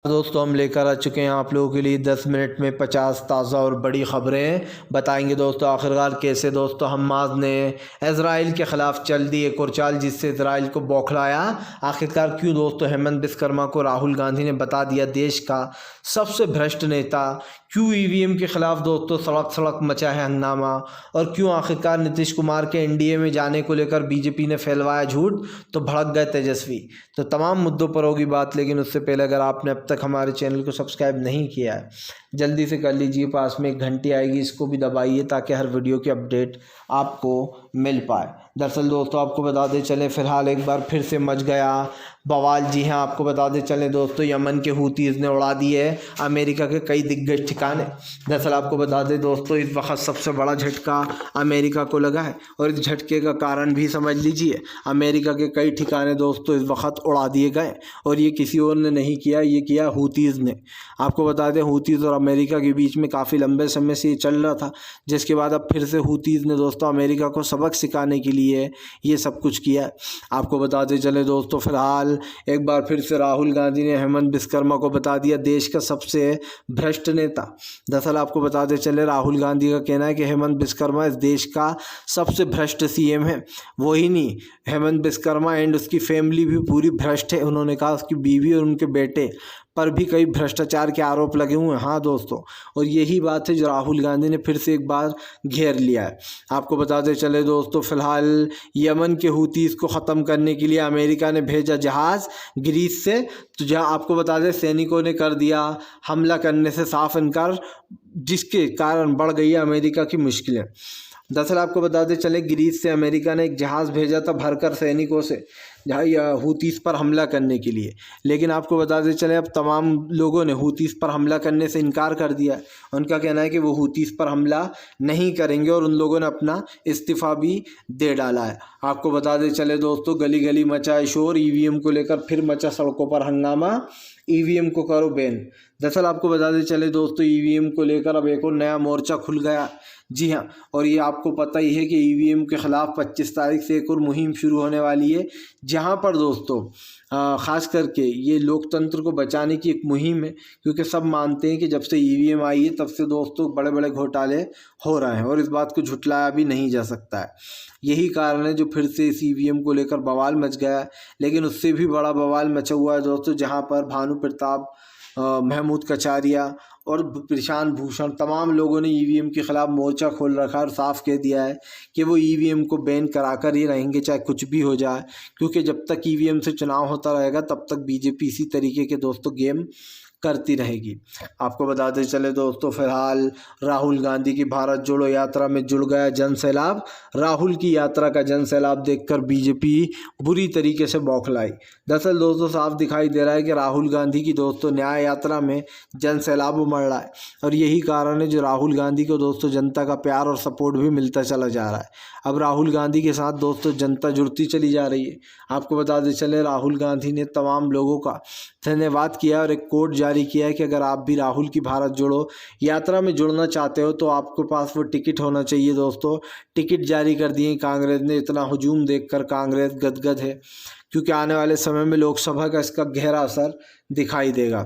दोस्तों हम लेकर आ चुके हैं आप लोगों के लिए 10 मिनट में 50 ताज़ा और बड़ी खबरें बताएंगे। दोस्तों आखिरकार कैसे दोस्तों हमास ने इजराइल के ख़िलाफ़ चल दी एक और चाल जिससे इजराइल को बौखलाया। आखिरकार क्यों दोस्तों हेमंत बिस्कर्मा को राहुल गांधी ने बता दिया देश का सबसे भ्रष्ट नेता, क्यों ईवीएम के ख़िलाफ़ दोस्तों सड़क सड़क मचा है हंगामा, और क्यों आखिरकार नीतीश कुमार के एनडीए में जाने को लेकर बीजेपी ने फैलवाया झूठ तो भड़क गए तेजस्वी। तो तमाम मुद्दों पर होगी बात, लेकिन उससे पहले अगर आपने अब तक हमारे चैनल को सब्सक्राइब नहीं किया है जल्दी से कर लीजिए। पास में एक घंटी आएगी, इसको भी दबाइए ताकि हर वीडियो की अपडेट आपको मिल पाए। दरअसल दोस्तों आपको बताते चले फ़िलहाल एक बार फिर से मच गया बवाल। जी हाँ, आपको बताते चले दोस्तों यमन के हूतीज़ ने उड़ा दिए अमेरिका के कई दिग्गज ठिकाने। दरअसल आपको बता दें दोस्तों इस वक्त सबसे बड़ा झटका अमेरिका को लगा है, और इस झटके का कारण भी समझ लीजिए। अमेरिका के कई ठिकाने दोस्तों इस वक्त उड़ा दिए गए, और ये किसी और ने नहीं किया, ये किया हूतीज़ ने। आपको बता दें हूतीज़ और अमेरिका के बीच में काफ़ी लंबे समय से ये चल रहा था, जिसके बाद अब फिर से हूतीज़ ने दोस्तों अमेरिका को सबक सिखाने के लिए ये सब कुछ किया है। आपको बताते चले दोस्तों फ़िलहाल एक बार फिर से राहुल गांधी ने हेमंत बिस्कर्मा को बता दिया देश का सबसे भ्रष्ट नेता। दरअसल आपको बताते चले राहुल गांधी का कहना है कि हेमंत बिस्कर्मा इस देश का सबसे भ्रष्ट सीएम है। वही नहीं, हेमंत बिस्कर्मा एंड उसकी फैमिली भी पूरी भ्रष्ट है। उन्होंने कहा उसकी बीवी और उनके बेटे पर भी कई भ्रष्टाचार के आरोप लगे हुए हैं। हाँ दोस्तों, और यही बात है जो राहुल गांधी ने फिर से एक बार घेर लिया है। आपको बताते चले दोस्तों फ़िलहाल यमन के हूतीज़ को ख़त्म करने के लिए अमेरिका ने भेजा जहाज़ ग्रीस से, तो जहाँ आपको बता दें सैनिकों ने कर दिया हमला करने से साफ इनकार, जिसके कारण बढ़ गई है अमेरिका की मुश्किलें। दरअसल आपको बताते चले ग्रीस से अमेरिका ने एक जहाज़ भेजा था भरकर सैनिकों से जहाँ हूतीज़ पर हमला करने के लिए, लेकिन आपको बताते चले अब तमाम लोगों ने हूतीज़ पर हमला करने से इनकार कर दिया है। उनका कहना है कि वो हूतीज़ पर हमला नहीं करेंगे, और उन लोगों ने अपना इस्तीफ़ा भी दे डाला है। आपको बताते चले दोस्तों गली गली मचा है शोर, ईवीएम को लेकर फिर मचा सड़कों पर हंगामा, ईवीएम को करो बैन। दरअसल आपको बताते चले दोस्तों ईवीएम को लेकर अब एक और नया मोर्चा खुल गया। जी हाँ, और ये आपको पता ही है कि ईवीएम के ख़िलाफ़ 25 तारीख से एक और मुहिम शुरू होने वाली है, जहाँ पर दोस्तों ख़ास करके ये लोकतंत्र को बचाने की एक मुहिम है, क्योंकि सब मानते हैं कि जब से ईवीएम आई है तब से दोस्तों बड़े बड़े घोटाले हो रहे हैं, और इस बात को झुटलाया भी नहीं जा सकता है। यही कारण है जो फिर से इस ईवीएम को लेकर बवाल मच गया है। लेकिन उससे भी बड़ा बवाल मचा हुआ है दोस्तों, जहाँ पर भानु प्रताप, महमूद कचारिया और प्रशांत भूषण तमाम लोगों ने ईवीएम के ख़िलाफ़ मोर्चा खोल रखा है और साफ़ कह दिया है कि वो ईवीएम को बैन करा कर ही रहेंगे चाहे कुछ भी हो जाए, क्योंकि जब तक ईवीएम से चुनाव होता रहेगा तब तक बीजेपी इसी तरीके के दोस्तों गेम करती रहेगी। आपको बताते चले दोस्तों फ़िलहाल राहुल गांधी की भारत जोड़ो यात्रा में जुड़ गया जन सैलाब। राहुल की यात्रा का जन सैलाब देखकर बीजेपी बुरी तरीके से बौखलाई। दरअसल दोस्तों साफ दिखाई दे रहा है कि राहुल गांधी की दोस्तों न्याय यात्रा में जन सैलाब उमड़ रहा है, और यही कारण है जो राहुल गांधी को दोस्तों जनता का प्यार और सपोर्ट भी मिलता चला जा रहा है। अब राहुल गांधी के साथ दोस्तों जनता जुड़ती चली जा रही है। आपको बताते चले राहुल गांधी ने तमाम लोगों का धन्यवाद किया और एक कोड जारी किया है कि अगर आप भी राहुल की भारत जोड़ो यात्रा में जुड़ना चाहते हो तो आपके पास वो टिकट होना चाहिए। दोस्तों टिकट जारी कर दिए कांग्रेस ने। इतना हुजूम देखकर कांग्रेस गदगद है, क्योंकि आने वाले समय में लोकसभा का इसका गहरा असर दिखाई देगा।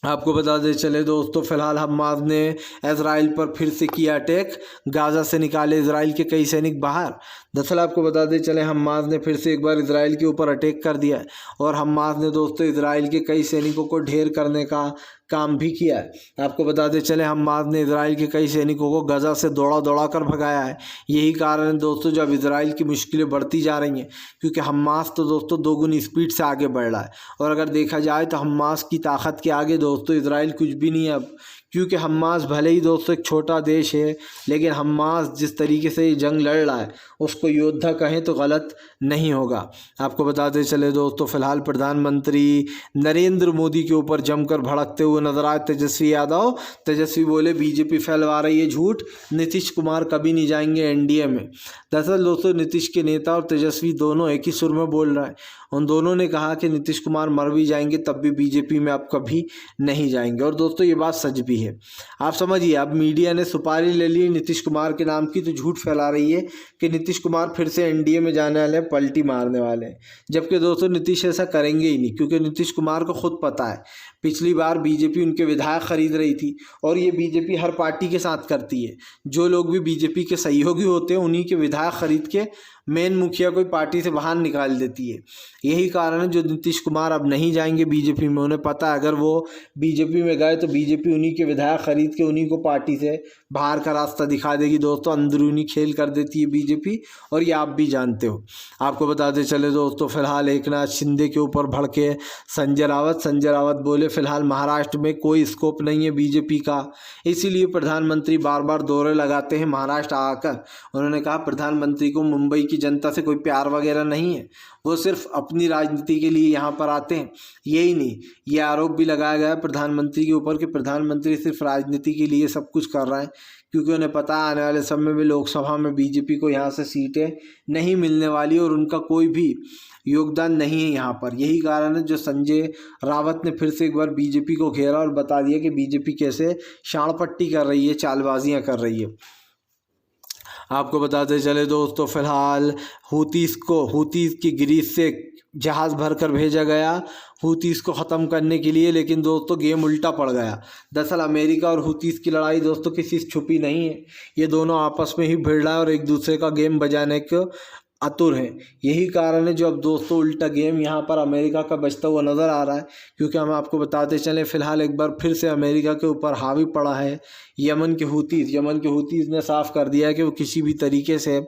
आपको बताते चले दोस्तों फ़िलहाल हमास ने इजराइल पर फिर से किया अटैक, गाज़ा से निकाले इजराइल के कई सैनिक बाहर। दरअसल आपको बताते चले हमास ने फिर से एक बार इजराइल के ऊपर अटैक कर दिया है, और हमास ने दोस्तों इजराइल के कई सैनिकों को ढेर करने का काम भी किया है। आपको बताते चले हमास ने इजराइल के कई सैनिकों को गाज़ा से दौड़ा दौड़ा कर भगाया है। यही कारण है दोस्तों जब इजराइल की मुश्किलें बढ़ती जा रही हैं, क्योंकि हमास तो दोस्तों दोगुनी स्पीड से आगे बढ़ रहा है, और अगर देखा जाए तो हमास की ताकत के आगे दोस्तों इजराइल कुछ भी नहीं है अब। क्योंकि हमास भले ही दोस्तों एक छोटा देश है, लेकिन हमास जिस तरीके से ये जंग लड़ रहा है उसको योद्धा कहें तो गलत नहीं होगा। आपको बताते चले दोस्तों फ़िलहाल प्रधानमंत्री नरेंद्र मोदी के ऊपर जमकर भड़कते हुए नजर आए तेजस्वी यादव। तेजस्वी बोले बीजेपी फैलवा रही है झूठ, नीतीश कुमार कभी नहीं जाएंगे एनडीए में। दरअसल दोस्तों नीतीश के नेता और तेजस्वी दोनों एक ही सुर में बोल रहे हैं। उन दोनों ने कहा कि नीतीश कुमार मर भी जाएंगे तब भी बीजेपी में आप कभी नहीं जाएंगे, और दोस्तों ये बात सच भी है। आप समझिए, अब मीडिया ने सुपारी ले ली नीतीश कुमार के नाम की, तो झूठ फैला रही है कि नीतीश कुमार फिर से एनडीए में जाने वाले हैं, पलटी मारने वाले हैं, जबकि दोस्तों नीतीश ऐसा करेंगे ही नहीं, क्योंकि नीतीश कुमार को खुद पता है पिछली बार बीजेपी उनके विधायक खरीद रही थी और ये बीजेपी हर पार्टी के साथ करती है। जो लोग भी बीजेपी के सहयोगी होते हैं उन्हीं के विधायक खरीद के मेन मुखिया कोई पार्टी से बाहर निकाल देती है। यही कारण है जो नीतीश कुमार अब नहीं जाएंगे बीजेपी में। उन्हें पता है अगर वो बीजेपी में गए तो बीजेपी उन्हीं के विधायक खरीद के उन्हीं को पार्टी से बाहर का रास्ता दिखा देगी। दोस्तों अंदरूनी खेल कर देती है बीजेपी और ये आप भी जानते हो। आपको बताते चले दोस्तों, फिलहाल एकनाथ शिंदे के ऊपर भड़के संजय रावत बोले फिलहाल महाराष्ट्र में कोई स्कोप नहीं है बीजेपी का, इसीलिए प्रधानमंत्री बार बार दौरे लगाते हैं महाराष्ट्र आकर। उन्होंने कहा प्रधानमंत्री को मुंबई की जनता से कोई प्यार वगैरह नहीं है, वो सिर्फ अपनी राजनीति के लिए यहाँ पर आते हैं। यही नहीं, ये आरोप भी लगाया गया प्रधानमंत्री के ऊपर कि प्रधानमंत्री सिर्फ राजनीति के लिए सब कुछ कर रहा है, क्योंकि उन्हें पता है आने वाले समय में लोकसभा में बीजेपी को यहाँ से सीटें नहीं मिलने वाली और उनका कोई भी योगदान नहीं है यहाँ पर। यही कारण है जो संजय रावत ने फिर से एक बार बीजेपी को घेरा और बता दिया कि बीजेपी कैसे शाणपट्टी कर रही है, चालबाजियाँ कर रही है। आपको बताते चले दोस्तों, फिलहाल हूतीस की ग्रीस से जहाज़ भरकर भेजा गया हूतीस को ख़त्म करने के लिए, लेकिन दोस्तों गेम उल्टा पड़ गया। दरअसल अमेरिका और हूतीस की लड़ाई दोस्तों किसी से छुपी नहीं है, ये दोनों आपस में ही भिड़ रहा है और एक दूसरे का गेम बजाने के आतुर है। यही कारण है जो अब दोस्तों उल्टा गेम यहाँ पर अमेरिका का बचता हुआ नज़र आ रहा है, क्योंकि हम आपको बताते चलें फिलहाल एक बार फिर से अमेरिका के ऊपर हावी पड़ा है यमन के हूतीस ने साफ कर दिया है कि वो किसी भी तरीके से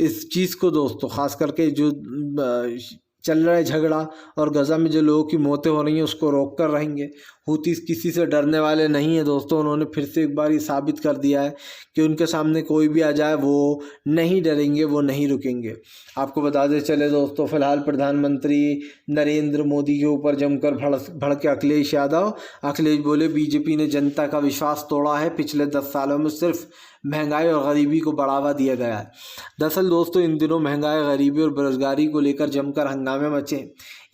इस चीज़ को दोस्तों ख़ास करके जो चल रहा है झगड़ा और गज़ा में जो लोगों की मौतें हो रही हैं उसको रोक कर रहेंगे। हूतीस किसी से डरने वाले नहीं है दोस्तों। उन्होंने फिर से एक बार ये साबित कर दिया है कि उनके सामने कोई भी आ जाए वो नहीं डरेंगे, वो नहीं रुकेंगे। आपको बताते चले दोस्तों, फिलहाल प्रधानमंत्री नरेंद्र मोदी के ऊपर जमकर भड़के अखिलेश यादव। अखिलेश बोले बीजेपी ने जनता का विश्वास तोड़ा है, पिछले 10 सालों में सिर्फ महंगाई और गरीबी को बढ़ावा दिया गया है। दरअसल दोस्तों इन दिनों महंगाई, गरीबी और बेरोजगारी को लेकर जमकर हंगामे मचे।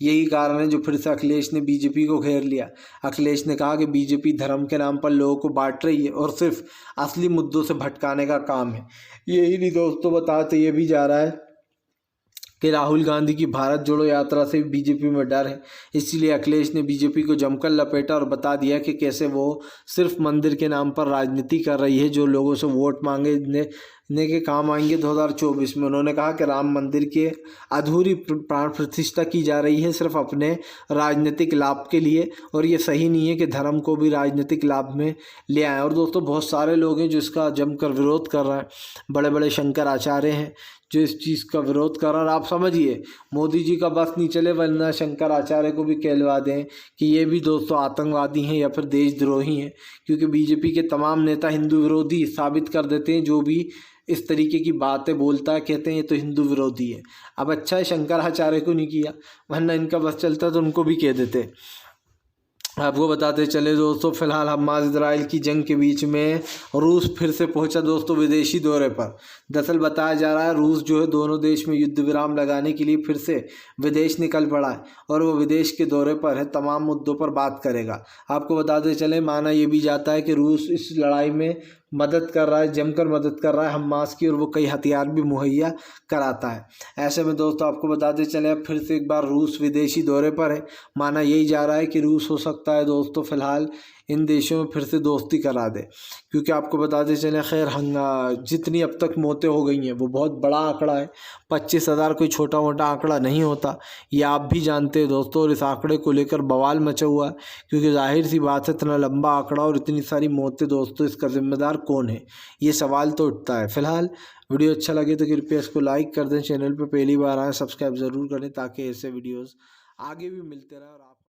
यही कारण है जो फिर से अखिलेश ने बीजेपी को घेर लिया। अखिलेश ने कहा कि बीजेपी धर्म के नाम पर लोगों को बांट रही है और सिर्फ असली मुद्दों से भटकाने का काम है। यही नहीं दोस्तों, बताते ये भी जा रहा है कि राहुल गांधी की भारत जोड़ो यात्रा से बीजेपी में डर है, इसीलिए अखिलेश ने बीजेपी को जमकर लपेटा और बता दिया कि कैसे वो सिर्फ मंदिर के नाम पर राजनीति कर रही है, जो लोगों से वोट मांगने के काम आएंगे 2024 में। उन्होंने कहा कि राम मंदिर के अधूरी प्राण प्रतिष्ठा की जा रही है सिर्फ अपने राजनीतिक लाभ के लिए, और ये सही नहीं है कि धर्म को भी राजनीतिक लाभ में ले आए। और दोस्तों बहुत सारे लोग हैं जो इसका जमकर विरोध कर रहे हैं, बड़े बड़े शंकराचार्य हैं जो इस चीज़ का विरोध कर रहा है। आप समझिए मोदी जी का बस नहीं चले वरना शंकराचार्य को भी कहलवा दें कि ये भी दोस्तों आतंकवादी हैं या फिर देशद्रोही हैं, क्योंकि बीजेपी के तमाम नेता हिंदू विरोधी साबित कर देते हैं। जो भी इस तरीके की बातें बोलता है कहते हैं ये तो हिंदू विरोधी है। अब अच्छा है शंकराचार्य को नहीं किया, वरना इनका बस चलता तो उनको भी कह देते। आपको बताते चले दोस्तों, फिलहाल हमास इजराइल की जंग के बीच में रूस फिर से पहुंचा दोस्तों विदेशी दौरे पर। दरअसल बताया जा रहा है रूस जो है दोनों देश में युद्ध विराम लगाने के लिए फिर से विदेश निकल पड़ा है और वो विदेश के दौरे पर है, तमाम मुद्दों पर बात करेगा। आपको बताते चले माना ये भी जाता है कि रूस इस लड़ाई में मदद कर रहा है, जमकर मदद कर रहा है हमास की, और वो कई हथियार भी मुहैया कराता है। ऐसे में दोस्तों आपको बताते चले अब फिर से एक बार रूस विदेशी दौरे पर है। माना यही जा रहा है कि रूस हो सकता है दोस्तों फिलहाल इन देशों में फिर से दोस्ती करा दे, क्योंकि आपको बताते चले खैर जितनी अब तक मौतें हो गई हैं वो बहुत बड़ा आंकड़ा है। 25,000 कोई छोटा मोटा आंकड़ा नहीं होता, ये आप भी जानते हैं दोस्तों। और इस आंकड़े को लेकर बवाल मचा हुआ है, क्योंकि जाहिर सी बात है इतना लंबा आंकड़ा और इतनी सारी मौतें दोस्तों, इसका जिम्मेदार कौन है, ये सवाल तो उठता है। फिलहाल वीडियो अच्छा लगे तो कृपया इसको लाइक कर दें, चैनल पर पहली बार आए सब्सक्राइब ज़रूर करें ताकि ऐसे वीडियोज़ आगे भी मिलते रहे और आप